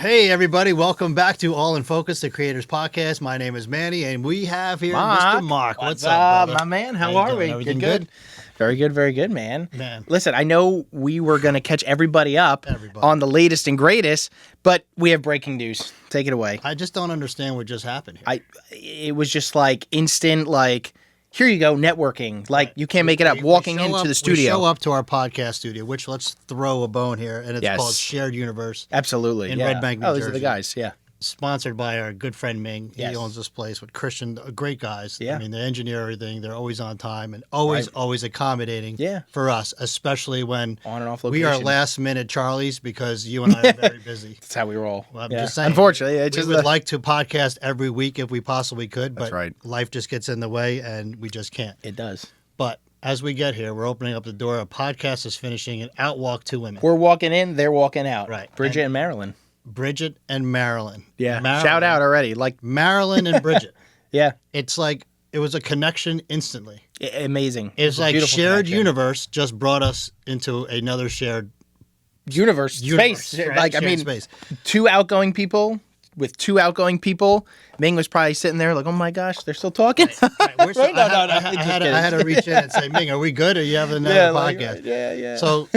Hey, everybody. Welcome back to All in Focus, the Creators Podcast. My name is Manny, and we have here Mr. Mark. What's up, my man? How are doing? we? Everything good? Very good, man. Listen, I know we were going to catch everybody up Everybody. on the latest and greatest, but we have breaking news. Take it away. I just don't understand what just happened here. It was just like instant, like, here you go, networking. Like, you can't make it up. Walking into the studio. We show up to our podcast studio, which let's throw a bone here, and it's Yes. called Shared Universe. Absolutely. In yeah. Red Bank, New Oh, these are Jersey. the guys, yeah. Sponsored by our good friend Ming. Yes. He owns this place with Christian, great guys. Yeah. I mean, they engineer everything. They're always on time and always accommodating Yeah. for us, especially when On and off we are location. last minute Charlies because you and I are very busy. That's how we roll. Well, I'm Yeah. just saying. Unfortunately, it's We just would like to podcast every week if we possibly could, but That's right. life just gets in the way and we just can't. it does. But as we get here, we're opening up the door. A podcast is finishing and out walk two women. We're walking in, they're walking out. Right. Bridget and Marilyn. Bridget and Marilyn. Yeah. Marilyn, Shout out already. Like, Marilyn and Bridget. yeah. It's like it was a connection instantly. Amazing. It's a like beautiful shared connection. universe just brought us into another shared universe, space. right? Like, I Shared mean, space. two outgoing people with two outgoing people. Ming was probably sitting there like, oh my gosh, they're still talking. Right, we're Right? No, I just had kidding. to reach in and say, Ming, are we good? Or you have another podcast? yeah. So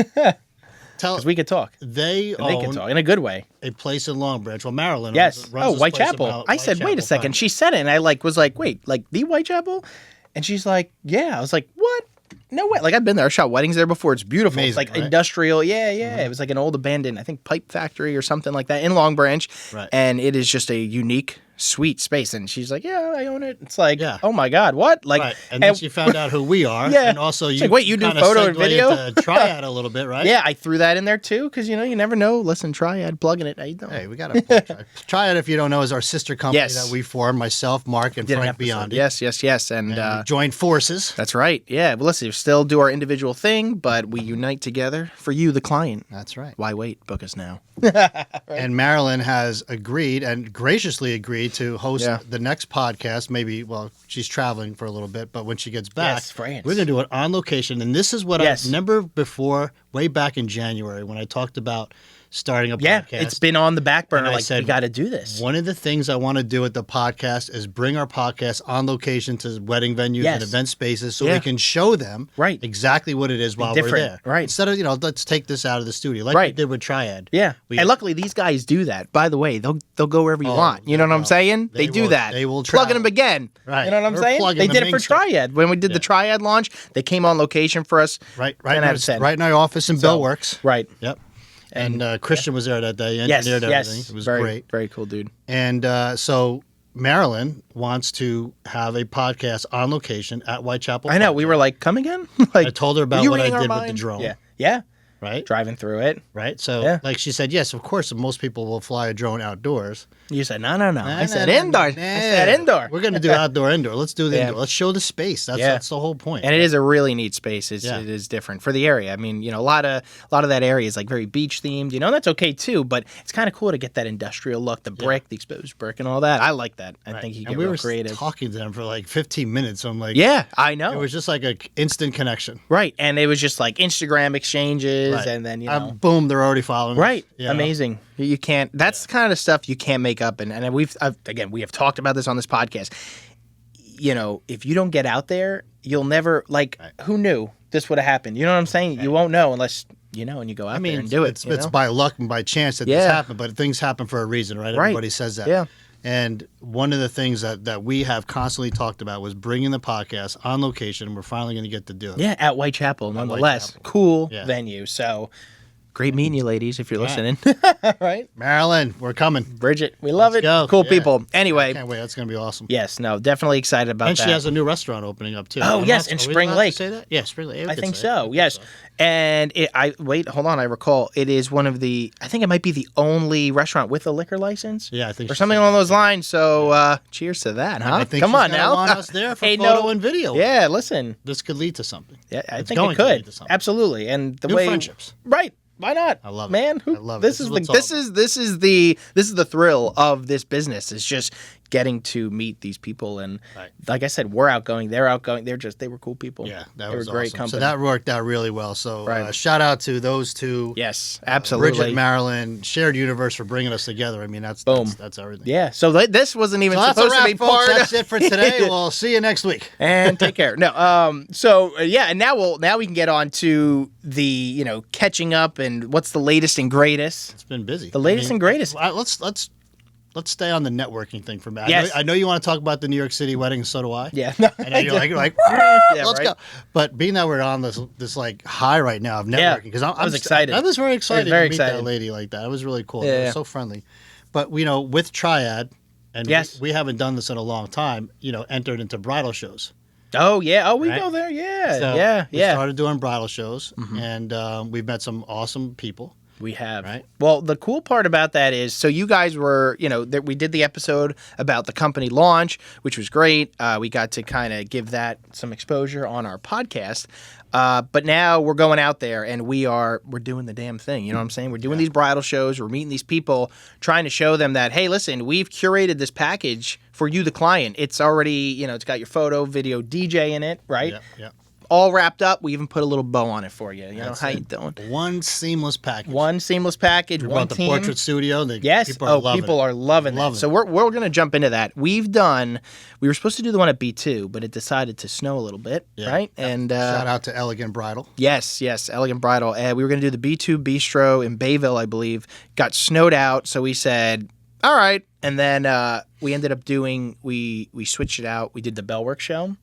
tell Because we could talk. they And they could own talk in a good way. a place in Long Branch. Well, Maryland. Yes. runs Oh, this place Whitechapel. about I said, wait a Whitechapel second. Commons. She said it, and I was like, wait, like the Whitechapel? And she's like, yeah. I was like, what? No way. Like, I've been there. I shot weddings there before. It's beautiful. Amazing, It's like right? industrial. Yeah. It was like an old abandoned, I think, pipe factory or something like that in Long Branch. Right. And it is just a unique, sweet space. And she's like, yeah, I own it. It's like, Yeah. oh my God, what? Like, Right. And then she found out who we are. Yeah. And also It's you like, wait, you do kinda photo and segued video? into Triad a little bit, right? yeah, I threw that in there too because, you never know. Listen, Triad, plugging it. How you doing? Hey, we got to Triad, if you don't know, is our sister company Yes. that we formed, myself, Mark, and Did an Frank episode. Biondi. Yes. And, And we joined forces. that's right. Yeah. Well, listen, we still do our individual thing, but we unite together for you, the client. That's right. Why wait? Book us now. And Marilyn has agreed and graciously agreed to host Yeah. the next podcast. Maybe, well, she's traveling for a little bit, but when she gets back, Yes, France. we're going to do it on location. And this is what Yes. I remember before, way back in January, when I talked about starting a Yeah. podcast. It's been on the back burner. And I Like, said, we got to do this. One of the things I want to do with the podcast is bring our podcast on location to wedding venues Yes. and event spaces so Yeah. we can show them Right. exactly what it is while we're different. there. Right. Instead of, let's take this out of the studio like we Right. did with Triad. Yeah. We- And luckily, these guys do that. By the way, they'll go wherever you Oh, want. You know what I'm no. saying? They They do will- that. they will Plugging travel. them again. Right. You know what I'm We're saying? plugging They the did it Ming for stuff. Triad. When we did the Triad launch, they came on location for us. Right 10 out of 10. right in our office in Bellworks. Right. Yep. And Christian was there that day, Yes. engineered Yes. everything. It was very, great. Very cool, dude. And so Marilyn wants to have a podcast on location at Whitechapel. I know. Park. We were like, come again? like, I told her about were you what I reading our did with the mind? drone. Yeah. Yeah. Right? Driving through it. Right? So, Yeah. like she said, yes, of course, most people will fly a drone outdoors. You said, no. I said Nah, indoor. nah. I said indoor. We're going to do outdoor, indoor. Let's do the Yeah. indoor. Let's show the space. That's the whole point. And it is a really neat space. Yeah. It is different for the area. I mean, a lot of that area is like very beach themed. And that's okay too. But it's kind of cool to get that industrial look, the brick, the exposed brick, and all that. I like that. I think you get and we real were creative. talking to them for like 15 minutes. I'm like, Yeah, I know. it was just like an instant connection. Right, and it was just like Instagram exchanges, Right. and then Boom, they're already following. us, right, you know? amazing. You can't. That's the kind of stuff you can't make up. And we have talked about this on this podcast. If you don't get out there, you'll never Who knew this would have happened? You know what I'm saying? You won't know unless and you go out there and do it. It's by luck and by chance that this Yeah. happened, but things happen for a reason, right? Right. Everybody says that. Yeah. And one of the things that we have constantly talked about was bringing the podcast on location, and we're finally going to get to do it. Yeah, at Whitechapel, nonetheless. Whitechapel. Cool Yeah. venue. So great meeting you, ladies, if you're listening. right? Marilyn, we're coming. Bridget, we love Let's it. go. Cool Yeah. people. Anyway, Can't wait. That's going to be awesome. yes, no, definitely excited about And that. she has a new restaurant opening up too. Oh, I'm yes, not- in are we Spring allowed to Lake. say that? Yeah, Spring Lake. I think so. Yes, and I recall it is one of the. I think it might be the only restaurant with a liquor license. Yeah, I think or she something said along that. those lines. So, cheers to that, huh? I think Come she's on gonna now. want us there for Hey, photo no- and video. Yeah, listen. This could lead to something. Yeah, I It's think going it to lead could. to something. Absolutely, and the New way friendships. right. Why not? I love it. Man, I love it. This This is is the what it's this is the thrill of this business. It's just getting to meet these people. And Right. like I said, we're outgoing, they're outgoing. They were cool people. Yeah, they that were was great awesome. company. So that worked out really well. So Right. shout out to those two. Yes, absolutely. Bridget, Marilyn, Shared Universe for bringing us together. I mean, that's Boom. That's everything. Yeah, so this wasn't even So that's a supposed to wrap, be folks. part That's it for today. We'll see you next week. and take care. No, yeah, and now we can get on to the catching up and what's the latest and greatest. It's been busy. The latest and greatest. Let's stay on the networking thing for a minute. Yes. I know you want to talk about the New York City wedding, and so do I. Yeah, I know you're like Yeah, let's right. go. But being that we're on this like high right now of networking, because I was excited. I was very excited very to meet excited. that lady like that. It was really cool. Yeah, They yeah. were so friendly. But with Triad, and Yes. we haven't done this in a long time. Entered into bridal shows. Oh yeah. Oh, we Right? go there. Yeah. So yeah. We Yeah. started doing bridal shows, and we've met some awesome people. We have. Right. Well, the cool part about that is, so you guys were, that we did the episode about the company launch, which was great. We got to kind of give that some exposure on our podcast. But now we're going out there and we're doing the damn thing. You know what I'm saying? We're doing these bridal shows. We're meeting these people, trying to show them that, hey, listen, we've curated this package for you, the client. It's already, it's got your photo, video, DJ in it, right? Yep. All wrapped up. We even put a little bow on it for you. That's How it. you doing? One seamless package. One seamless package, We one bought the team. portrait studio. Yes. People are loving people it. are loving that. Loving So we're going to jump into that. We were supposed to do the one at B2, but it decided to snow a little bit, Yeah. right? And Shout out to Elegant Bridal. yes, Elegant Bridal. We were going to do the B2 Bistro in Bayville, I believe. Got snowed out, so we said, all right. And then we ended up doing, we switched it out. We did the Bellwork show,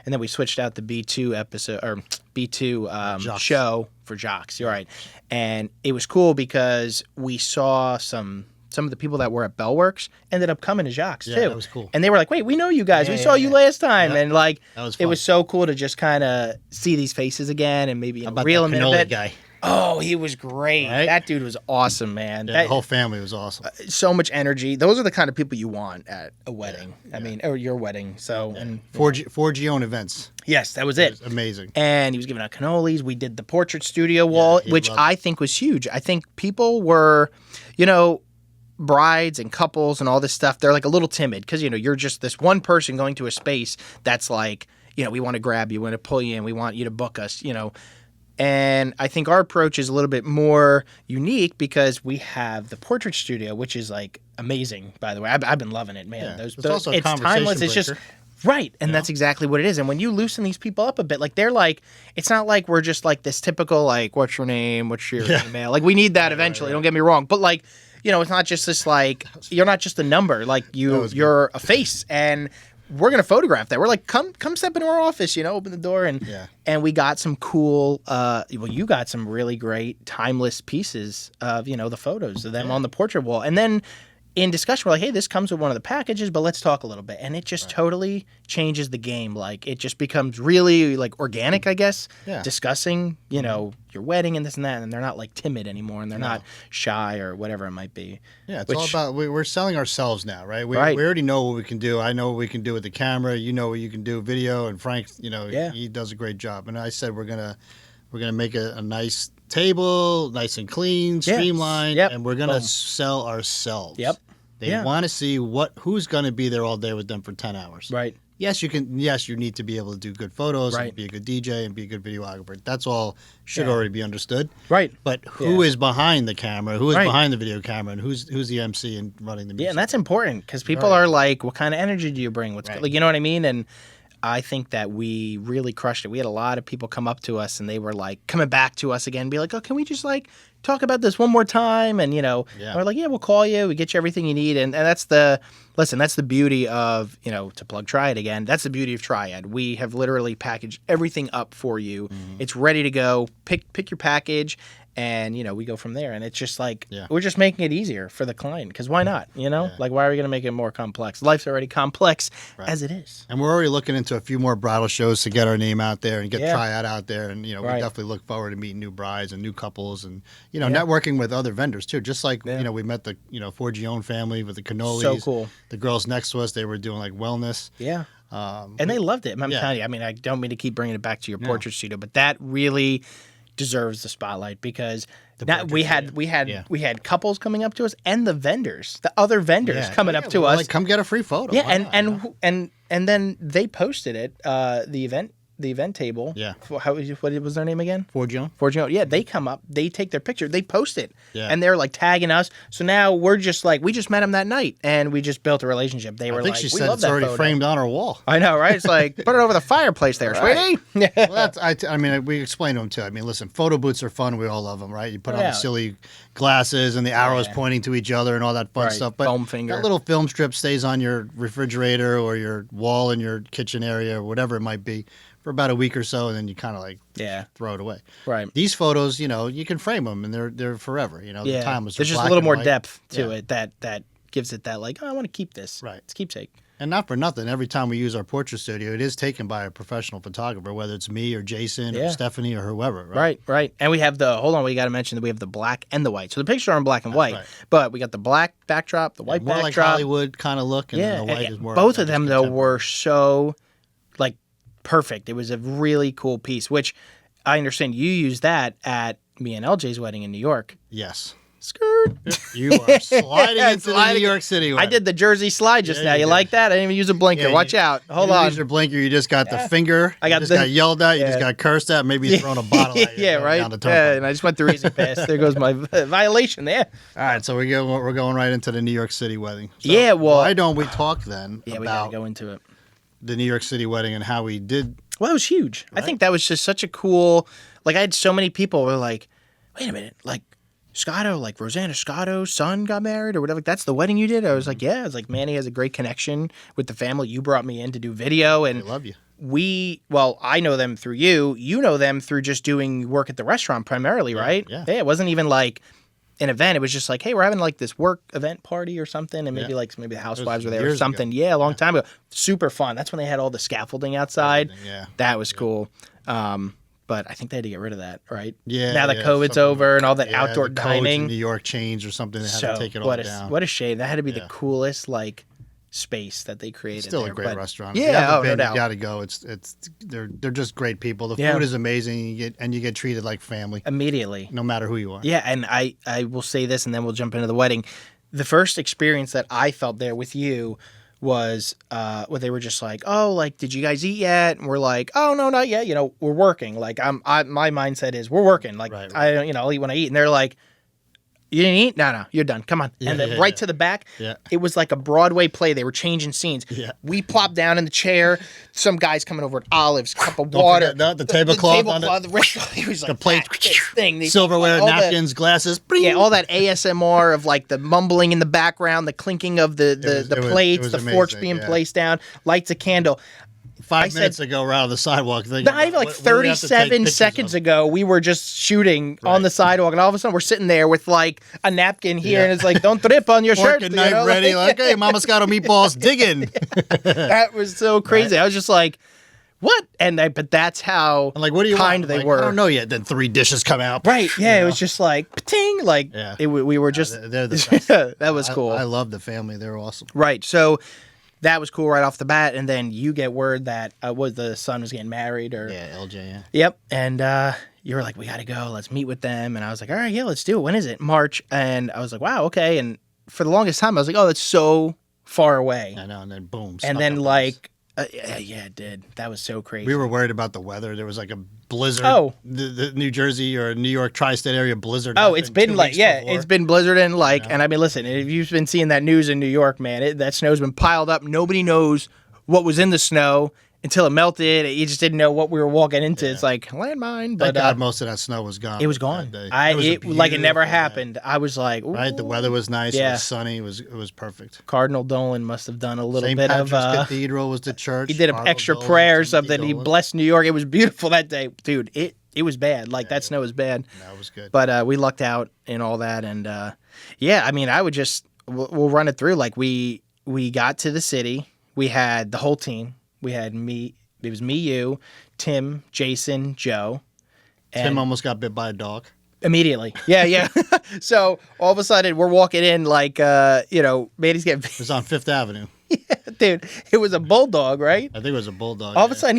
and then we switched out the B2 episode, or B2 Jocks. show for Jocks. You're right. And it was cool because we saw some of the people that were at Bellworks ended up coming to Jocks Yeah, too. that was cool. And they were like, wait, we know you guys. Yeah, we yeah, saw you yeah. last time. Yep. And like, That was it fun. was so cool to just kind of see these faces again and maybe How about reel that them in a cannoli bit. guy? Oh, he was great. Right? That dude was awesome, man. Yeah, That- the whole family was awesome. so much energy. Those are the kind of people you want at a wedding. I mean, or your wedding. So, and 4G own events. yes, that was It it. was amazing. And he was giving out cannolis. We did the portrait studio wall, he which loved it. I think was huge. I think people were, brides and couples and all this stuff, they're like a little timid because, you're just this one person going to a space that's like, we want to grab you, we want to pull you in, we want you to book us, And I think our approach is a little bit more unique because we have the portrait studio, which is like amazing, by the way. I've been loving it, man. Yeah. Those, It's also a it's conversation timeless. It's just breaker. right. And that's exactly what it is. And when you loosen these people up a bit, like they're like, it's not like we're just like this typical, like, what's your name? What's your email? Like we need that eventually. Don't get me wrong. But like, it's not just this like, you're not just a number. Like you're a face. And we're gonna photograph that. We're like, come step into our office, open the door, and we got some cool. You got some really great timeless pieces of the photos of them on the portrait wall, and then in discussion, we're like, hey, this comes with one of the packages, but let's talk a little bit, and it just totally changes the game. Like it just becomes really like organic, I guess. Yeah. Discussing, your wedding and this and that, and they're not like timid anymore, and they're not shy or whatever it might be. Yeah, it's all about we're selling ourselves now, right? We Right. already know what we can do. I know what we can do with the camera. You know what you can do with video, and Frank, he does a great job. And I said we're gonna make a nice table, nice and clean, streamlined, Yep. and we're gonna Boom. sell ourselves. Yep. They Yeah. want to see who's going to be there all day with them for 10 hours. Right. Yes, you can. Yes, you need to be able to do good photos Right. and be a good DJ and be a good videographer. That's all should Yeah. already be understood. Right. But who is behind the camera? Who is Right. behind the video camera? And who's the MC and running the music? Yeah, and that's important because people are like, "What kind of energy do you bring? What's Right. like, you know what I mean?" And I think that we really crushed it. We had a lot of people come up to us and they were like coming back to us again, be like, "Oh, can we just like talk about this one more time?" And Yeah. we're like, "Yeah, we'll call you. We get you everything you need." And that's the beauty of to plug Triad again. That's the beauty of Triad. We have literally packaged everything up for you. Mm-hmm. It's ready to go. Pick your package. And we go from there, and it's just like Yeah. we're just making it easier for the client because why not? Like why are we going to make it more complex? Life's already complex as it is. And we're already looking into a few more bridal shows to get our name out there and get Yeah. Triad out there. And, we Right. definitely look forward to meeting new brides and new couples and, networking with other vendors too. Just like, we met the, 4G Own family with the cannolis. So cool. The girls next to us, they were doing like wellness. Yeah. And they loved it. I'm telling you. I mean, I don't mean to keep bringing it back to your portrait studio, but that really deserves the spotlight because we Yeah. had couples coming up to us and the vendors, the other vendors coming up to us. Like, come get a free photo. Yeah, Why not, and then they posted it. The event table. Yeah. What was their name again? Forgione. Forgione. Yeah, they come up, they take their picture, they post it, Yeah. and they're like tagging us. So now we're just like, we just met them that night, and we just built a relationship. They were I think like, she we said love it's that already photo. framed on our wall. I know, right? It's like, put it over the fireplace there, sweetie. Well, I mean, we explained to them too. I mean, listen, photo booths are fun. We all love them, right? You put on Yeah. the silly glasses and the arrows Yeah. pointing to each other and all that fun Right. stuff. But Foam finger. that little film strip stays on your refrigerator or your wall in your kitchen area or whatever it might be for about a week or so, and then you kind of like Yeah, throw it away. right. These photos, you know, you can frame them and they're forever. You know, Yeah, the timeless. there's They're just a black little and more white. depth to Yeah. it that gives it that like, oh, I want to keep this. Right. It's keepsake. And not for nothing, every time we use our portrait studio, it is taken by a professional photographer, whether it's me or Jason Yeah. or Stephanie or whoever. Right. Right. And we have hold on, we got to mention that we have the black and the white. So the pictures are in black and white, right. but we got the black backdrop, the white More like backdrop. Hollywood kind of look, and Yeah, then the white and is more. both of them just though contemporary. were so like perfect. It was a really cool piece, which I understand you used that at me and LJ's wedding in New York. Yes. Skirt. You are sliding into the Sliding. New York City one. I did the Jersey slide just Yeah, now. you You did. like that? I didn't even use a blinker. Yeah, Watch you- out. Hold you on. use your blinker. You just got the finger. I got you just the- got yelled at. You yeah. just got cursed at. Maybe you thrown a bottle at you. Yeah, going right. Down the Yeah, turnpike. and I just went through easy pass. There goes my violation there. All right, so we're going right into the New York City wedding. So Yeah, well- why don't we talk then Yeah, we gotta about go into it. the New York City wedding and how we did? Well, it was huge. I think that was just such a cool. Like, I had so many people were like, "Wait a minute, like Scotto, like Rosanna Scotto's son got married or whatever. That's the wedding you did." I was like, "Yeah." I was like, "Manny has a great connection with the family. You brought me in to do video, I and love you. I know them through you. You know them through just doing work at the restaurant primarily, right? yeah. It wasn't even like an event. It was just like, hey, we're having like this work event party or something, and maybe maybe the housewives were there or years ago. something. Yeah, a long time ago. Super fun. That's when they had all the scaffolding outside. Yeah. That was cool. But I think they had to get rid of that, right? Yeah. Now that yeah, COVID's something- over and all that yeah, outdoor the codes in dining. New York changed or something. They had to take it all down. What a shame. That had to be Yeah. the coolest like space that they created. Still there. a great But restaurant. Yeah, If you haven't no been, doubt. you got to go. They're just great people. The Yeah. food is amazing. You get treated like family, Immediately. no matter who you are. Yeah, and I will say this, and then we'll jump into the wedding. The first experience that I felt there with you was where they were just like, "Oh, like, did you guys eat yet?" And we're like, "Oh, no, not yet. You know, we're working." Like, my mindset is we're working. Like, Right. I don't, I'll eat when I eat. And they're like, "You didn't eat? No, you're done. Come on." Yeah, and then yeah, right yeah. to the back, Yeah. it was like a Broadway play. They were changing scenes. Yeah. We plopped down in the chair. Some guys coming over with olives, cup of Don't water. forget the tablecloth on He was like, the plate, this thing. They- silverware, all the- napkins, glasses. yeah, all that ASMR of like the mumbling in the background, the clinking of the it was plates, the forks amazing, being yeah. placed down, lights a candle. 5 said- minutes ago, around the sidewalk. Thinking, Not even like what do we have to take 37 pictures seconds of? ago, we were just shooting on Right. the sidewalk, and all of a sudden we're sitting there with like a napkin here, Yeah. and it's like, don't trip on your Fork shirt. and you knife know? ready. Like, hey, Mama Scotto meatballs, digging. That was so crazy. I was just like, what? But that's how I'm like, what do you kind want? they Like, were. I don't know yet. Then 3 dishes come out. Right? Yeah, You it know? was just like, ting, like Yeah. we were just. They're the best. That was cool. I love the family. They're awesome. Right. So that was cool right off the bat, and then you get word that the son was getting married, or Yeah, LJ. Yeah. yep, and you were like, "We got to go. Let's meet with them." And I was like, "All right, yeah, let's do it. When is it? March." And I was like, "Wow, okay." And for the longest time, I was like, "Oh, that's so far away." I know. And then boom. And snuck then up on us. like, yeah, it did. That was so crazy. we were worried about the weather. There was like a blizzard. Oh. The New Jersey or New York tri-state area blizzard. Oh, it's happened been 2 like, weeks yeah, before. it's been blizzard and like, Yeah. and I mean, listen, if you've been seeing that news in New York, man, that snow's been piled up. Nobody knows what was in the snow until it melted. You just didn't know what we were walking into. Yeah. It's like landmine, Thank but God most of that snow was gone. it was gone. that day. It was a like it never beautiful day. happened. I was like, Right, the "Ooh." weather was nice. It Yeah. was sunny. It was perfect. Cardinal Dolan must have done a little St. bit Patrick's of. Cathedral was the church. He did an Cardinal extra Dolan, prayer or Timothy something. He Dolan. blessed New York. It was beautiful that day, dude. It was bad. Like that snow was bad. That was good. But we lucked out in all that, and yeah, I mean, I would just we'll run it through. Like we got to the city. We had the whole team. We had me. It was me, you, Tim, Jason, Joe. And Tim almost got bit by a dog. immediately. Yeah. So all of a sudden we're walking in like Manny's getting It was on Fifth Avenue. dude. It was a bulldog, right? I think it was a bulldog. All of a yeah. sudden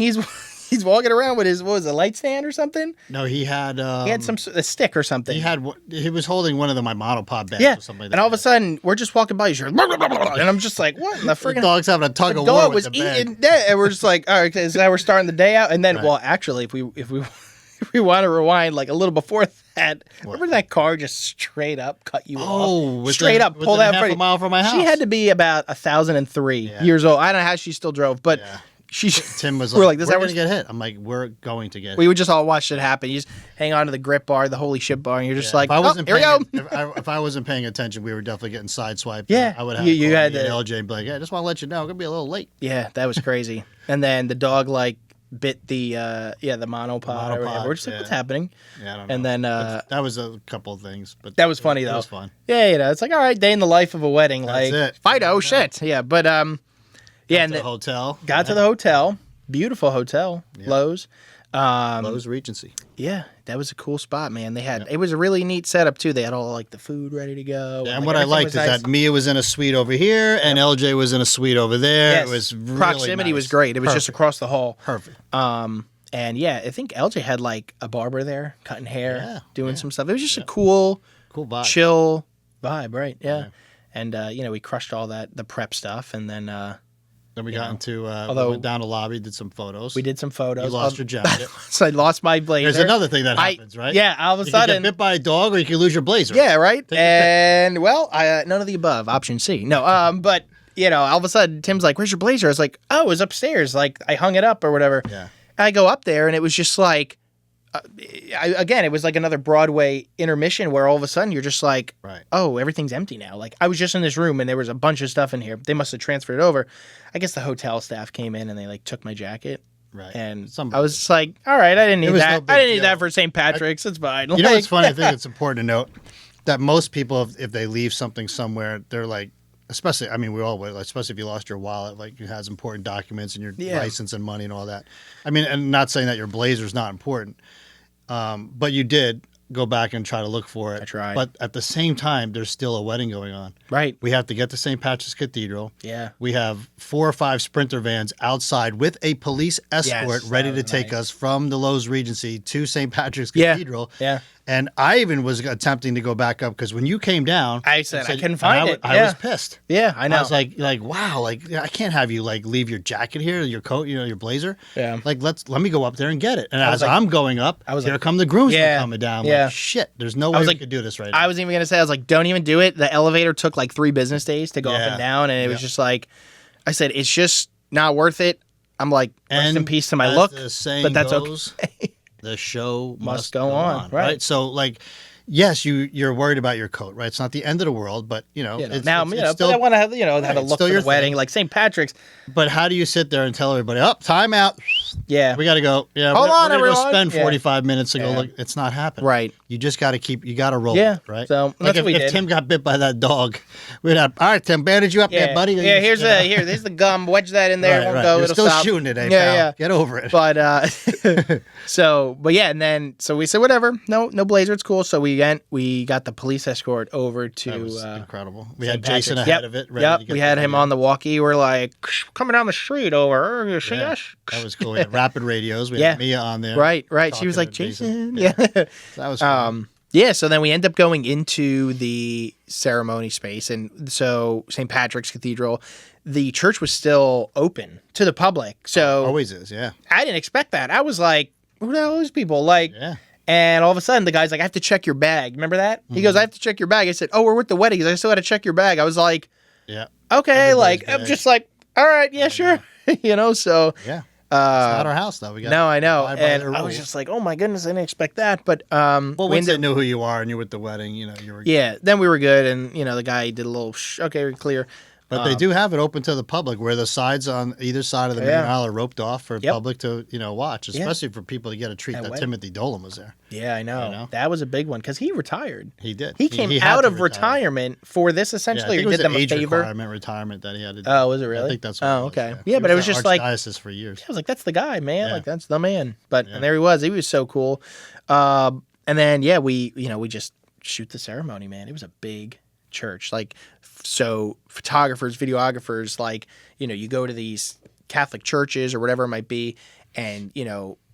he's walking around with his, what was it, a light stand or something? No, he had A stick or something. He was holding one of the my monopod bags or something like that. And all of a sudden, we're just walking by, and I'm just like, what in the freaking... The dog's having a tug of war dog with was the bag. eating that, and we're just like, all right, is that we're starting the day out? And then, well, actually, if we if we want to rewind like a little before that, remember that car just straight up cut you off? Straight up pulled out half a mile from my house. She had to be about 1,003 years old. I don't know how she still drove, but Tim was we're like, this we're going to get hit. I'm like, we're going to get hit. We would just all watch it happen. You just hang on to the grip bar, the holy shit bar, and you're just like, here we go. If I wasn't paying attention, we were definitely getting sideswiped. Yeah. I would have you had to LJ and be like, I just want to let you know, I'm going to be a little late. Yeah, that was crazy. And then the dog like bit the monopod or whatever. We're just like, what's happening? Yeah, I don't know. And then that was a couple of things, but that was funny though. It was fun. Yeah, it's like, all right, day in the life of a wedding. That's like it. Fido, shit. Yeah, but yeah, and the hotel. Got to the hotel. Beautiful hotel, Lowe's. Lowe's Regency. Yeah, that was a cool spot, man. They had it was a really neat setup too. They had all like the food ready to go. Yeah, and what I liked is that Mia was in a suite over here and LJ was in a suite over there. Yes. It was really proximity nice. was great. It was just across the hall. Perfect. And yeah, I think LJ had like a barber there cutting hair, doing some stuff. It was just a cool vibe, chill vibe, right? Yeah. And we crushed all the prep stuff, and then we got into we went down to lobby, did some photos. We did some photos. You lost your jacket. So I lost my blazer. There's another thing that happens, right? Yeah, all of a sudden. You can get bit by a dog or you can lose your blazer. Yeah, right? And, well, none of the above. Option C. No, but, all of a sudden, Tim's like, where's your blazer? I was like, oh, it was upstairs. Like, I hung it up or whatever. Yeah. I go up there, and it was just like, again, it was like another Broadway intermission where all of a sudden you're just like, oh, everything's empty now. Like, I was just in this room and there was a bunch of stuff in here. They must have transferred it over. I guess the hotel staff came in and they like took my jacket. Right. And I was just like, all right, I didn't need that. I didn't need that for St. Patrick's. It's fine. You know what's funny? I think it's important to note that most people, if they leave something somewhere, they're like, especially, I mean, we all would, especially if you lost your wallet, like it has important documents and your license and money and all that. I mean, and not saying that your blazer's not important, but you did go back and try to look for it. I tried. But at the same time, there's still a wedding going on. Right. We have to get to St. Patrick's Cathedral. Yeah. We have 4 or 5 Sprinter vans outside with a police escort ready to take us from the Lowe's Regency to St. Patrick's Cathedral. Yeah. And I even was attempting to go back up because when you came down, I said I couldn't find it. I was pissed. Yeah, I know. I was like, wow, like I can't have you like leave your jacket here, your coat, your blazer. Yeah. Like let me go up there and get it. And as I'm going up, here come the groomsmen coming down. Yeah. Like, shit, there's no way we could do this right now. I was even gonna say, I was like, don't even do it. The elevator took like 3 business days to go up and down, and it was just like, I said, it's just not worth it. I'm like, rest in peace to my look, but that's okay. The show must go on, right? So, like, yes, you're worried about your coat, right? It's not the end of the world, but it's still, but I want to have have a look for the wedding, like St. Patrick's. But how do you sit there and tell everybody, time out? Yeah, we got to go. Yeah, hold on, everyone. Go spend 45 minutes to go look. It's not happening. Right. You just got to you got to roll. Yeah. It, right. So like if Tim got bit by that dog, we'd have, all right, Tim, bandage you up there, buddy. Yeah, here's the gum. Wedge that in there. It won't go. You're it'll still stop. shooting today, pal. Yeah. Get over it. But and then we said whatever. No blazer. It's cool. So we got the police escort over to. That was incredible. We had Jason ahead of it. We had him on the walkie. We're like coming down the street over. You see us? That was cool. We had rapid radios. We had Mia on there. Right. She was like, Jason. Yeah. That was fun. Yeah, so then we end up going into the ceremony space. And so St. Patrick's Cathedral, the church was still open to the public. So always is, yeah. I didn't expect that. I was like, who the hell are these people? Like, and all of a sudden the guy's like, I have to check your bag. Remember that? He goes, I have to check your bag. I said, oh, we're with the wedding. I still got to check your bag. I was like, okay. I'm just like, all right, sure. So. Yeah. It's not our house, though. I know. And I was just like, oh, my goodness, I didn't expect that. But once they knew who you are and you're with the wedding, you were good. Yeah, then we were good. And, the guy did a little, okay, we're clear. But they do have it open to the public where the sides on either side of the main aisle are roped off for public to, watch, especially for people to get a treat that Timothy Dolan was there. Yeah, I know. That was a big one because he retired. He did. He came out of retirement for this essentially. Yeah, I think or did it was them an age a favor. retirement that he had to do. Oh, was it really? I think that's what it was, okay. Yeah, but it was just like archdiocese for years. I was like, that's the guy, man. Like that's the man. But and there he was. He was so cool. And then we just shoot the ceremony, man. It was a big church, like so photographers, videographers, like you go to these Catholic churches or whatever it might be, and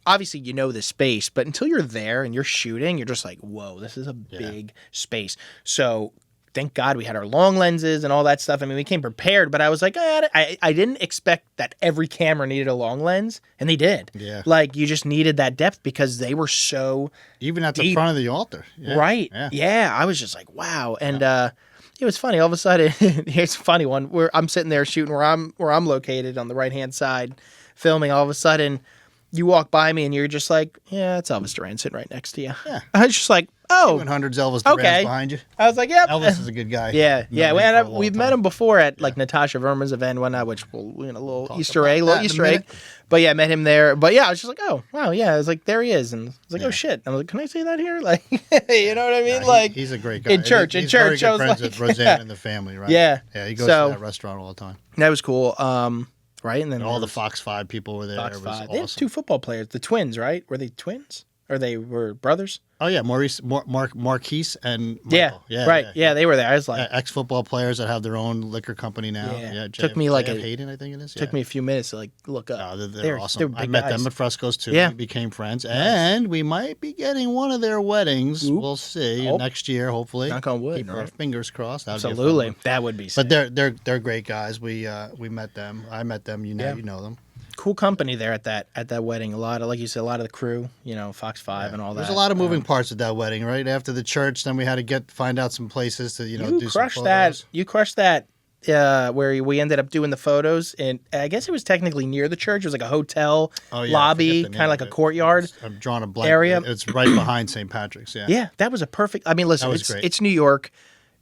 obviously the space, but until you're there and you're shooting, you're just like, whoa, this is a big space. So thank God we had our long lenses and all that stuff. I mean, we came prepared, but I was like, I didn't expect that every camera needed a long lens, and they did. Yeah. Like, you just needed that depth because they were so even at the deep. front of the altar. Yeah. Right. Yeah. I was just like, wow. And it was funny. All of a sudden, here's a funny one where I'm sitting there shooting where I'm located on the right-hand side, filming. All of a sudden, you walk by me and you're just like, yeah, it's Elvis Duran sitting right next to you. Yeah. I was just like, oh. 200's Elvis Duran's behind you. I was like, yep. Elvis is a good guy. Yeah. We've met him before at like Natasha Verma's event and whatnot, which a little Easter egg. But yeah, I met him there. But yeah, I was just like, oh, wow, yeah. I was like, there he is. And I was like, oh shit. I was like, can I say that here? Like, you know what I mean? He's a great guy. In church, he's very good I was friends like, with Roseanne and the family, right? Yeah. Yeah, he goes to that restaurant all the time. That was cool. Right, and then all the Fox 5 people were there. Fox it was 5. awesome. They had 2 football players, the twins, right? Were they twins? Or they were brothers? Oh yeah, Marquise and Michael. Yeah, they were there. I was like, ex-football players that have their own liquor company now. Yeah, took me like Hayden, I think it is. Took me a few minutes to like look up. No, they're awesome. I met them at Fresco's too. Yeah. We became friends, and we might be getting one of their weddings. Oop. We'll see next year, hopefully. Knock on wood. Keep our fingers crossed. Absolutely, that would be sick. But they're great guys. We met them. I met them. You know them. Cool company there at that wedding. A lot of, like you said, a lot of the crew, Fox 5 and all that. There's a lot of moving parts at that wedding, right? After the church, then we had to find out some places to, do some photos. You crushed that where we ended up doing the photos, and I guess it was technically near the church. It was like a hotel lobby, kind of like a courtyard. I'm drawing a blank area. It's right behind St. Patrick's. Yeah. Yeah, that was a perfect. I mean, listen, it's New York.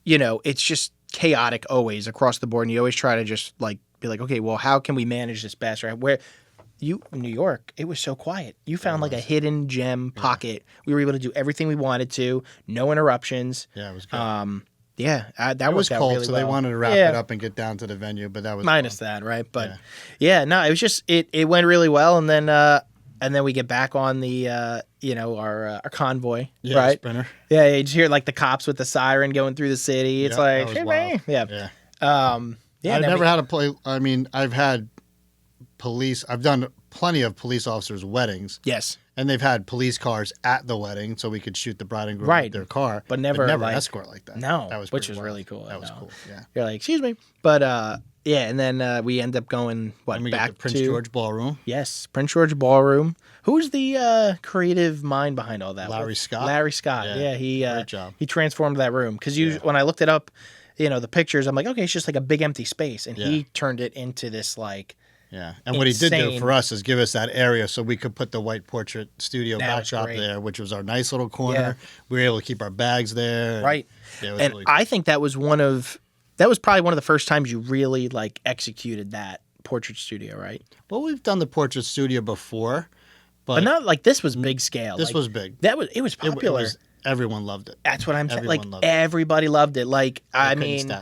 It's just chaotic always across the board, and you always try to just like be like, okay, well, how can we manage this best? Right? New York, it was so quiet. You found like a hidden gem pocket. We were able to do everything we wanted to, no interruptions. Yeah, it was good. That was cold, really so well. they wanted to wrap it up and get down to the venue, but that was minus fun. that, right? But no, it was just it went really well, and then we get back on the our convoy, right? Sprinter. Yeah, you just hear like the cops with the siren going through the city. It's like, hey, man. I've never had a play. I mean, I've had police. I've done plenty of police officers' weddings. Yes. And they've had police cars at the wedding, so we could shoot the bride and groom with their car, but never like, escort like that. No, that was which was wild. really cool. That was cool. Yeah, you're like, excuse me, but and then we end up going back to Prince George Ballroom. Yes, Prince George Ballroom. Who's the creative mind behind all that? Larry Scott. Larry Scott. Yeah, great job. He transformed that room because when I looked it up, the pictures, I'm like, okay, it's just like a big empty space, and he turned it into this like. Yeah, and what he did do for us is give us that area so we could put the white portrait studio backdrop there, which was our nice little corner. Yeah. We were able to keep our bags there. Right. Yeah, and really cool. I think that was probably one of the first times you really like executed that portrait studio, right? Well, we've done the portrait studio before, but not like this was big scale. This was big. It was popular. Everyone loved it. That's what I'm saying. Like everybody loved it. Like I mean,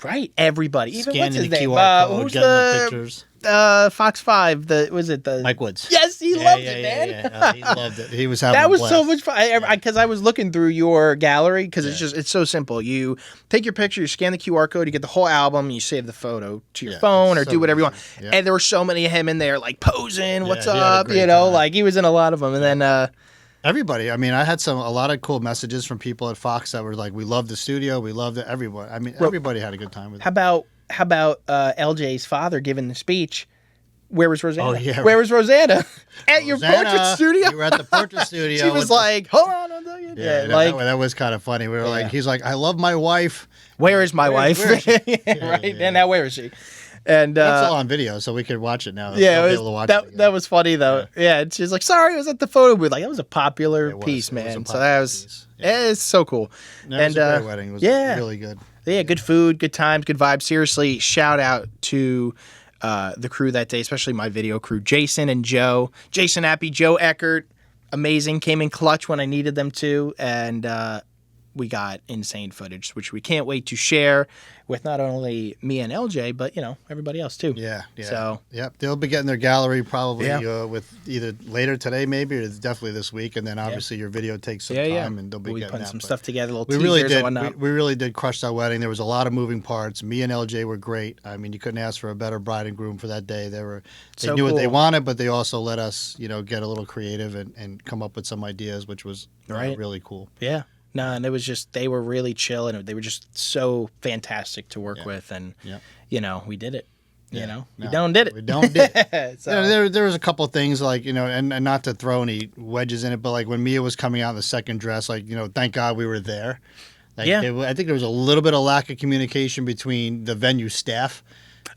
right? Everybody. Even scanning what's his the name? QR code, getting the pictures. Fox 5. Was it the Mike Woods? Yes, he loved it, man. Yeah. He loved it. He was having. That was a blast. so much fun. Because I was looking through your gallery because it's so simple. You take your picture, you scan the QR code, you get the whole album, and you save the photo to your phone or do whatever you want. Yeah. And there were so many of him in there, like posing. What's up? Time. Like he was in a lot of them, and then. Everybody. I mean, I had a lot of cool messages from people at Fox that were like, "We love the studio. We loved it." Everyone. I mean, everybody had a good time with it. How about LJ's father giving the speech? Where was Rosanna? Oh, yeah. Where was Rosanna? At your portrait studio? You were at the portrait studio. She was like, hold on. That was kind of funny. We were like, he's like, I love my wife. Where is my wife? Where is she? Right. And now where is she? And that's all on video, so we could watch it now. Yeah, that was funny though. Yeah, and she's like, sorry, I was at the photo booth. Like that was a popular piece, man. So that was it's so cool. No, it was a great wedding. It was really good. Yeah, good food, good times, good vibes. Seriously, shout out to the crew that day, especially my video crew, Jason and Joe. Jason Appy, Joe Eckert, amazing. Came in clutch when I needed them to, and we got insane footage, which we can't wait to share with not only me and LJ, but everybody else too. Yeah. So they'll be getting their gallery probably with either later today maybe, or it's definitely this week, and then obviously your video takes some time, and they'll be getting putting that, some stuff together, little we teasers really and did. whatnot. We really did crush that wedding. There was a lot of moving parts. Me and LJ were great. I mean, you couldn't ask for a better bride and groom for that day. They knew what they wanted, but they also let us, get a little creative and come up with some ideas, which was really cool. Yeah. No, and it was just, they were really chill, and they were just so fantastic to work with, and we did it. We done did it. We done did it. So. There was a couple of things like, and not to throw any wedges in it, but like when Mia was coming out in the second dress, like, thank God we were there. Like, I think there was a little bit of lack of communication between the venue staff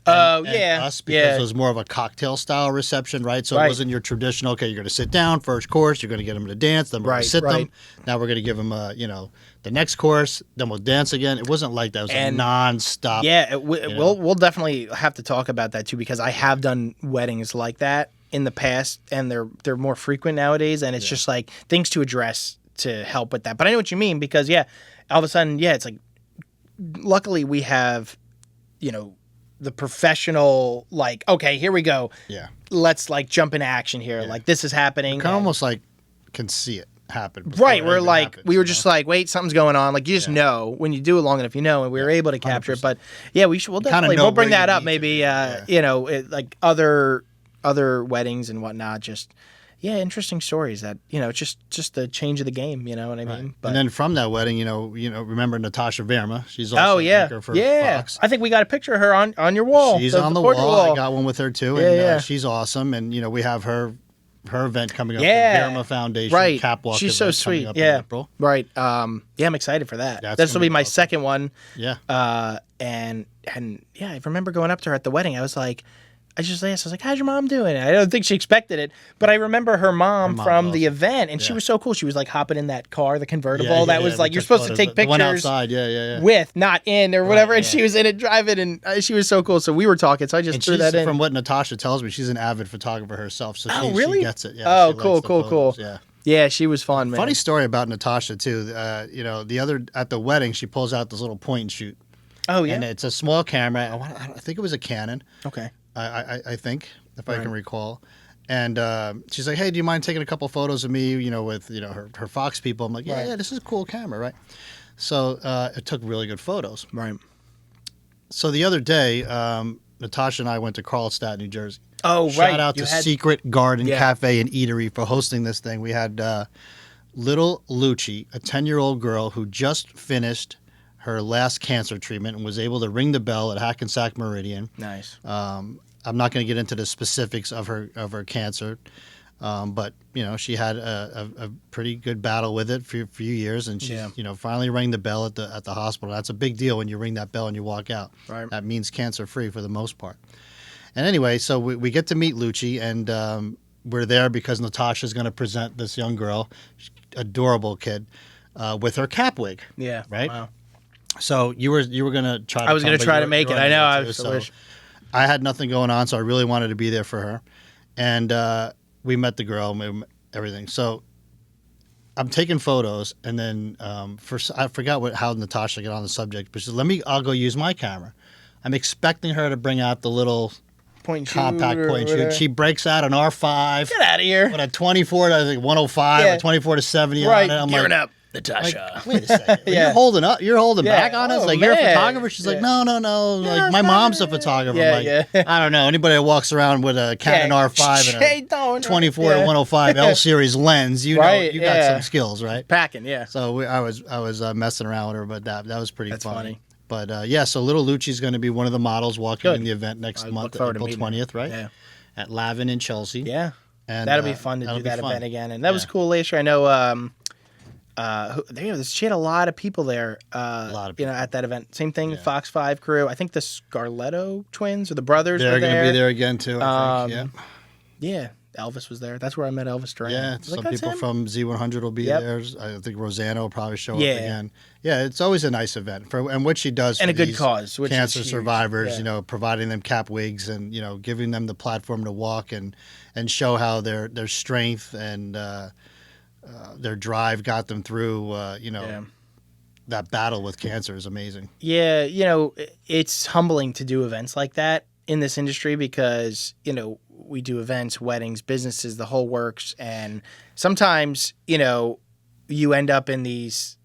and us, because it was more of a cocktail style reception, right? So it wasn't your traditional, okay, you're going to sit down, first course, you're going to get them to dance, then we're going to sit them. Now we're going to give them, the next course, then we'll dance again. It wasn't like that. It was a non-stop. Yeah, we'll definitely have to talk about that too, because I have done weddings like that in the past, and they're more frequent nowadays, and it's just like things to address to help with that. But I know what you mean, because all of a sudden, it's like, luckily we have, the professional, like, okay, here we go. Yeah. Let's like jump into action here. Like, this is happening. You can almost like can see it happen. Right. We're like, we were just like, wait, something's going on. Like, you just know when you do it long enough, and we were able to capture 100%. It. But we'll definitely, we'll bring that up maybe, like other weddings and whatnot. Just, interesting stories that, it's just the change of the game, you know what I mean? But, and then from that wedding, remember Natasha Verma? She's also an anchor for Fox. I think we got a picture of her on your wall. She's on the wall. I got one with her too, and she's awesome. And we have her event coming up, the Verma Foundation Catwalk. She's so sweet. In April. Right. I'm excited for that. This will be my second one. Yeah. And I remember going up to her at the wedding. I was like, I just asked, I was like, how's your mom doing? I don't think she expected it, but I remember her mom from the event, and she was so cool. She was like hopping in that car, the convertible. That was like, you're supposed to take pictures outside. with, not in or whatever. And she was in it driving, and she was so cool. So we were talking, so I just threw that in. From what Natasha tells me, she's an avid photographer herself. So really? She gets it. Yeah, cool. Yeah. Yeah, she was fun, man. Funny story about Natasha too. At the wedding, she pulls out this little point and shoot. Oh yeah. And it's a small camera. I think it was a Canon. Okay. I think, if I can recall. And she's like, hey, do you mind taking a couple photos of me, with, her Fox people? I'm like, yeah, this is a cool camera, right? So it took really good photos. Right. So the other day, Natasha and I went to Carlstadt, New Jersey. Oh, right. Shout out to Secret Garden Cafe and Eatery for hosting this thing. We had little Lucci, a 10-year-old girl who just finished her last cancer treatment and was able to ring the bell at Hackensack Meridian. Nice. I'm not going to get into the specifics of her cancer, but she had a pretty good battle with it for a few years, and she finally rang the bell at the hospital. That's a big deal when you ring that bell and you walk out. Right. That means cancer free for the most part. And anyway, so we get to meet Lucci, and we're there because Natasha's going to present this young girl, adorable kid, with her cap wig. Yeah. Right. Wow. So you were going to try. I was going to try to make it. I know. I had nothing going on, so I really wanted to be there for her, and we met the girl, everything. So I'm taking photos, and then I forgot how Natasha got on the subject, but she said, I'll go use my camera. I'm expecting her to bring out the little compact point shoot. She breaks out an R5. Get out of here. With a 24 to, I think, 105 or 24 to 70 on it. I'm gearing up. Natasha. Like, wait a second. You're holding up. You're holding back on us. Like, you're a photographer. She's like, no. Like, my mom's a photographer. I don't know. Anybody that walks around with a Canon R5 and a 24 to 105 L series lens, you got some skills, right? Packing, yeah. So I was messing around with her, but that was pretty funny. But so little Lucci's going to be one of the models walking in the event next month, April 20th, right? Yeah. At Lavin in Chelsea. Yeah. And that'll be fun to do that event again. And that was cool last year. I know. She had a lot of people there. A lot of people. At that event. Same thing. Fox 5 crew. I think the Scarletto twins or the brothers. They're going to be there again too. I think. Yeah. Elvis was there. That's where I met Elvis Duran. Yeah, some people from Z100 will be there. I think Rosanna will probably show up again. Yeah, it's always a nice event and what she does and for a good cause, which cancer survivors. Providing them cap wigs and giving them the platform to walk and show how their strength and their drive got them through that battle with cancer is amazing. Yeah, it's humbling to do events like that in this industry because, we do events, weddings, businesses, the whole works. And sometimes, you end up at these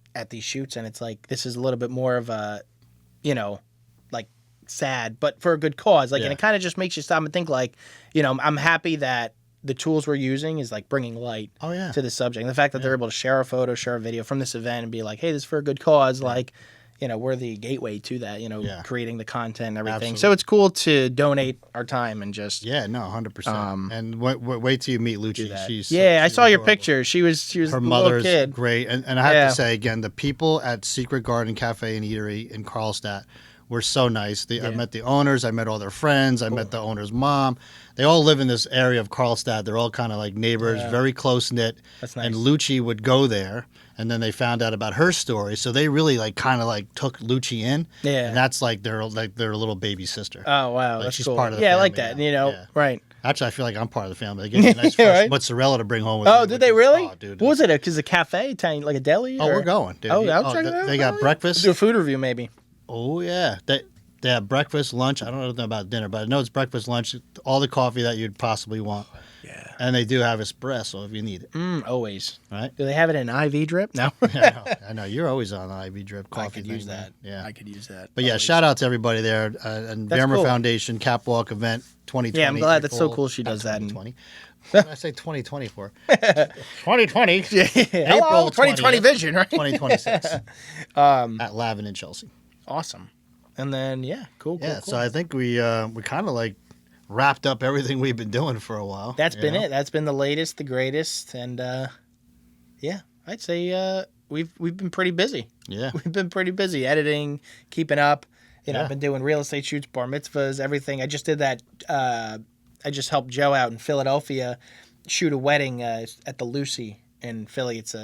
shoots and it's like, this is a little bit more of a, like sad, but for a good cause. Like, and it kind of just makes you stop and think like, I'm happy that the tools we're using is like bringing light to the subject. And the fact that they're able to share a photo, share a video from this event and be like, hey, this is for a good cause. Like, we're the gateway to that, creating the content and everything. Absolutely. So it's cool to donate our time and just. Yeah, no, 100%. And wait till you meet Lucci. I saw your picture. She was her a mother's little kid. Great. And I have to say again, the people at Secret Garden Cafe and Eatery in Karlstad were so nice. I met the owners. I met all their friends. I met the owner's mom. They all live in this area of Karlstad. They're all kind of like neighbors, very close knit. That's nice. And Lucci would go there, and then they found out about her story. So they really kind of took Lucci in. Yeah. And that's like their little baby sister. Oh wow, that's she's cool. part of the I family like that. now. Right. Actually, I feel like I'm part of the family. They gave me a nice fresh mozzarella to bring home with me. Oh, did they really? Oh, dude. What was it? Because a cafe, tiny, like a deli? Oh, we're going, dude. Oh, I'll check it out. They got breakfast. Do a food review, maybe. Oh, yeah. They have breakfast, lunch. I don't know anything about dinner, but I know it's breakfast, lunch, all the coffee that you'd possibly want. Yeah. And they do have espresso if you need it. Always. Right? Do they have it in IV drip? No. I know. You're always on the IV drip coffee. I could use that. Yeah. I could use that. But yeah, shout out to everybody there. And Bammer Foundation Catwalk event 2020. Yeah, I'm glad. That's so cool she does that. 2020. What did I say 2020 for? 2020. April 2020 vision, right? 2026. At Lavin in Chelsea. Awesome. And then, cool. So I think we kind of wrapped up everything we've been doing for a while. That's been it. That's been the latest, the greatest, and I'd say we've been pretty busy. Yeah, we've been pretty busy editing, keeping up. I've been doing real estate shoots, bar mitzvahs, everything. I just did that. I just helped Joe out in Philadelphia shoot a wedding at the Lucy in Philly. It's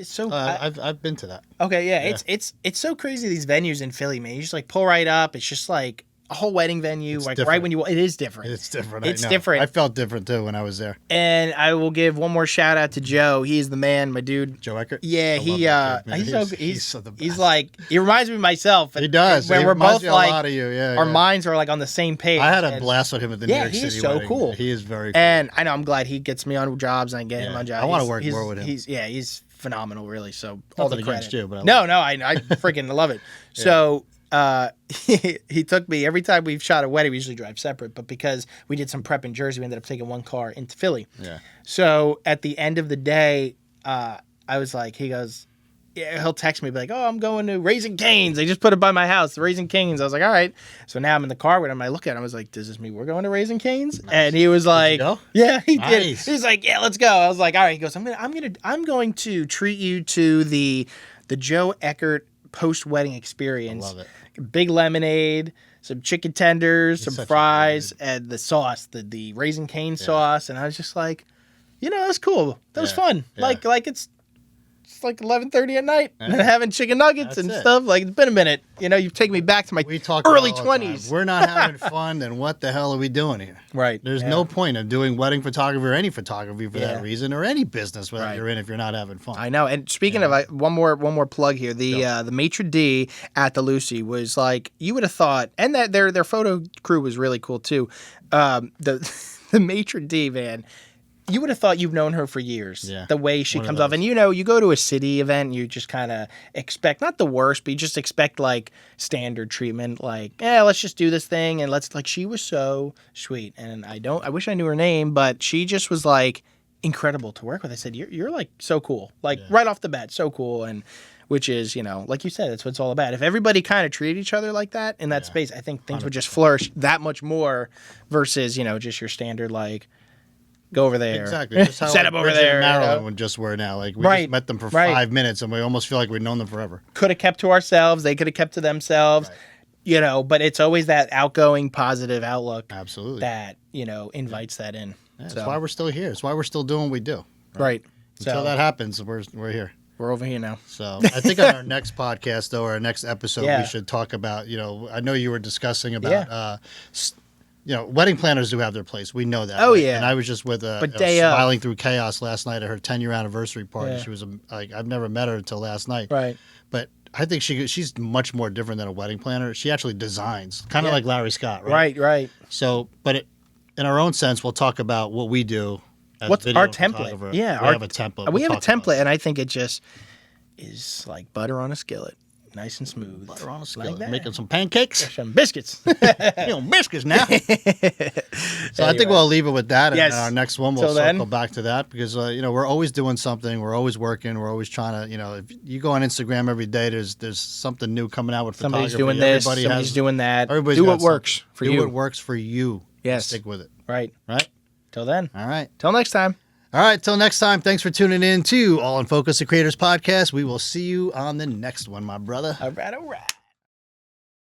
so. I've been to that. Okay, yeah. It's so crazy, these venues in Philly, man. You just pull right up. It's just like a whole wedding venue, different. right when you. It is different. It's different. It's different. I felt different too when I was there. And I will give one more shout out to Joe. He's the man, my dude. Joe Eckert. Yeah, he's so the best. He's like, he reminds me of myself. He does. When he we're both a lot of you. Yeah, our minds are on the same page. I had a blast with him at the New York City he is so wedding. cool. He is very cool. And I know I'm glad he gets me on jobs and I get him on jobs. I want to work more with him. He's phenomenal, really. So all the credit. You, but I freaking love it. So he took me every time we've shot a wedding. We usually drive separate, but because we did some prep in Jersey, we ended up taking one car into Philly. Yeah. So at the end of the day, I was like, he goes, he'll text me, be like, "Oh, I'm going to Raising Cane's. They just put it by my house, Raising Cane's." I was like, "All right." So now I'm in the car with him. I look at him. I was like, "Does this mean we're going to Raising Cane's?" Nice. And he was like, "Yeah, he did." He's like, "Yeah, let's go." I was like, "All right." He goes, I'm going to treat you to the Joe Eckert post-wedding experience. I love it. Big lemonade, some chicken tenders, some fries, and the sauce, the Raising Cane sauce." And I was just like, that's cool. That was fun. Yeah. Like it's like 11:30 at night and having chicken nuggets and stuff. Like, it's been a minute. You've taken me back to my early 20s. We're not having fun, then what the hell are we doing here? Right. There's no point in doing wedding photography or any photography for that reason, or any business that you're in if you're not having fun. I know. And speaking of, one more plug here. The maitre d' at the Lucy was like, you would have thought, and that their photo crew was really cool too. The maitre d', man. You would have thought you've known her for years. Yeah. The way she comes off. And you go to a city event, you just kind of expect, not the worst, but you just expect standard treatment. Let's just do this thing. And she was so sweet. And I wish I knew her name, but she just was incredible to work with. I said, you're so cool. Right off the bat, so cool. And which is, like you said, that's what it's all about. If everybody kind of treated each other like that in that space, I think things 100%. Would just flourish that much more versus, just your standard, go over there. Exactly. Just how set up over there. Maryland just were now. We just met them for 5 minutes and we almost feel like we've known them forever. Could have kept to ourselves. They could have kept to themselves. Right. But it's always that outgoing, positive outlook. Absolutely. That, invites that in. Yeah, that's why we're still here. It's why we're still doing what we do. Right. Until that happens, we're here. We're over here now. So I think on our next podcast, though, or our next episode, we should talk about, I know you were discussing about wedding planners do have their place. We know that. Oh, right? yeah. And I was just with Smiling Through Chaos last night at her 10-year anniversary party. Yeah. She was like, I've never met her until last night. Right. But I think she's much more different than a wedding planner. She actually designs, kind of like Larry Scott, right? Right, right. So, but in our own sense, we'll talk about what we do. What's our template? Yeah, we have a template. We have a template, and I think it just is like butter on a skillet. Nice and smooth. Butter on a skillet. Like making some pancakes. Some biscuits. Biscuits now. So I think we'll leave it with that. Yes. And our next one, we'll circle back to that because, we're always doing something. We're always working. We're always trying to, if you go on Instagram every day, there's something new coming out with somebody's photography. Doing this. Somebody's doing that. Do what works for you. Do what works for you. Yes. Stick with it. Right. Right? Till then. All right. Till next time. All right, till next time, thanks for tuning in to All in Focus, the Creators Podcast. We will see you on the next one, my brother. All right, all right.